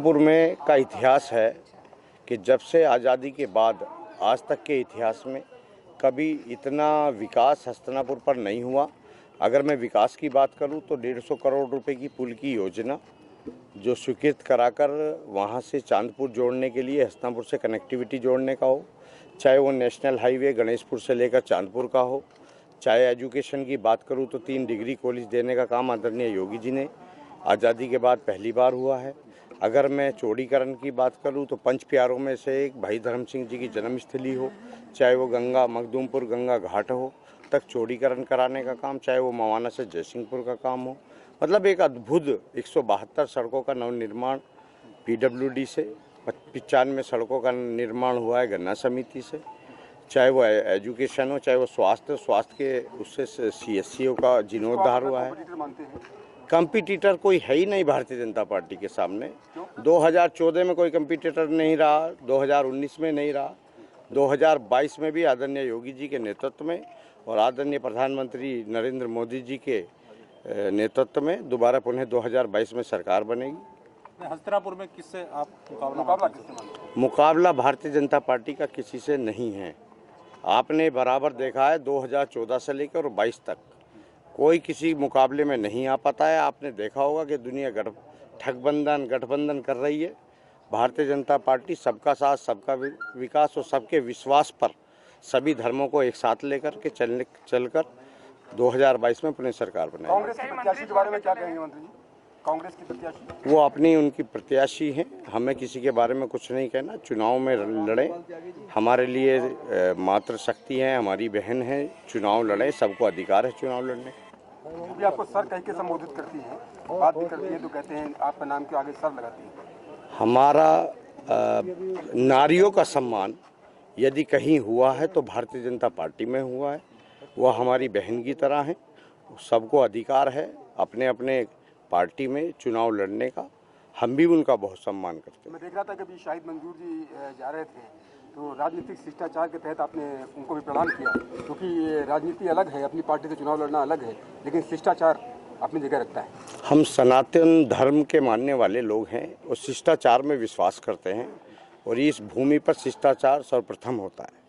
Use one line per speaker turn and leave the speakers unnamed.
हस्तिनापुर में का इतिहास है कि जब से आज़ादी के बाद आज तक के इतिहास में कभी इतना विकास हस्तिनापुर पर नहीं हुआ। अगर मैं विकास की बात करूं तो 150 करोड़ रुपए की पुल की योजना जो स्वीकृत कराकर वहां से चांदपुर जोड़ने के लिए हस्तिनापुर से कनेक्टिविटी जोड़ने का हो, चाहे वो नेशनल हाईवे गणेशपुर से लेकर चांदपुर का हो, चाहे एजुकेशन की बात करूं तो 3 डिग्री कॉलेज देने का काम आदरणीय योगी जी ने आज़ादी के बाद पहली बार हुआ है। अगर मैं चौड़ीकरण की बात करूं तो पंच प्यारों में से एक भाई धर्म सिंह जी की जन्मस्थली हो, चाहे वो गंगा मखदूमपुर गंगा घाट हो तक चौड़ीकरण कराने का काम, चाहे वो मवाना से जयसिंहपुर का काम हो, मतलब एक अद्भुत 172 सड़कों का नवनिर्माण PWD से, 95 सड़कों का निर्माण हुआ है गन्ना समिति से, चाहे वो एजुकेशन हो, चाहे वो स्वास्थ्य के उससे CSCO का जीर्णोद्धार हुआ है। कंपटीटर कोई है ही नहीं भारतीय जनता पार्टी के सामने। 2014 में कोई कंपटीटर नहीं रहा, 2019 में नहीं रहा, 2022 में भी आदरणीय योगी जी के नेतृत्व में और आदरणीय प्रधानमंत्री नरेंद्र मोदी जी के नेतृत्व में दोबारा पुनः 2022 में सरकार बनेगी।
हस्तिनापुर में किससे आप
मुकाबला भारतीय जनता पार्टी का किसी से नहीं है। आपने बराबर देखा है 2014 से लेकर 22 तक कोई किसी मुकाबले में नहीं आ पाता है। आपने देखा होगा कि दुनिया गठबंधन कर रही है। भारतीय जनता पार्टी सबका साथ, सबका विकास और सबके विश्वास पर सभी धर्मों को एक साथ लेकर के चलकर 2022 में पुनः सरकार बनाएगी।
कांग्रेस के प्रत्याशी के बारे में क्या कहेंगे मंत्री जी? कांग्रेस की प्रत्याशी
वो अपनी उनकी प्रत्याशी हैं, हमें किसी के बारे में कुछ नहीं कहना। चुनाव में लड़ें, हमारे लिए मातृशक्ति है, हमारी बहन है, चुनाव लड़ें, सबको अधिकार है चुनाव लड़ने।
भी आपको सर कह के संबोधित करती हैं, बात भी करती है तो कहते हैं आपका नाम के आगे सर लगाती है।
हमारा नारियों का सम्मान यदि कहीं हुआ है तो भारतीय जनता पार्टी में हुआ है। वह हमारी बहन की तरह है, सबको अधिकार है अपने अपने पार्टी में चुनाव लड़ने का। हम भी उनका बहुत सम्मान करते हैं।
मैं देख रहा था कि अभी शाहिद मंजूर जी जा रहे थे तो राजनीतिक शिष्टाचार के तहत आपने उनको भी प्रदान किया, क्योंकि राजनीति अलग है, अपनी पार्टी से चुनाव लड़ना अलग है, लेकिन शिष्टाचार अपनी जगह रखता है।
हम सनातन धर्म के मानने वाले लोग हैं और शिष्टाचार में विश्वास करते हैं और इस भूमि पर शिष्टाचार सर्वप्रथम होता है।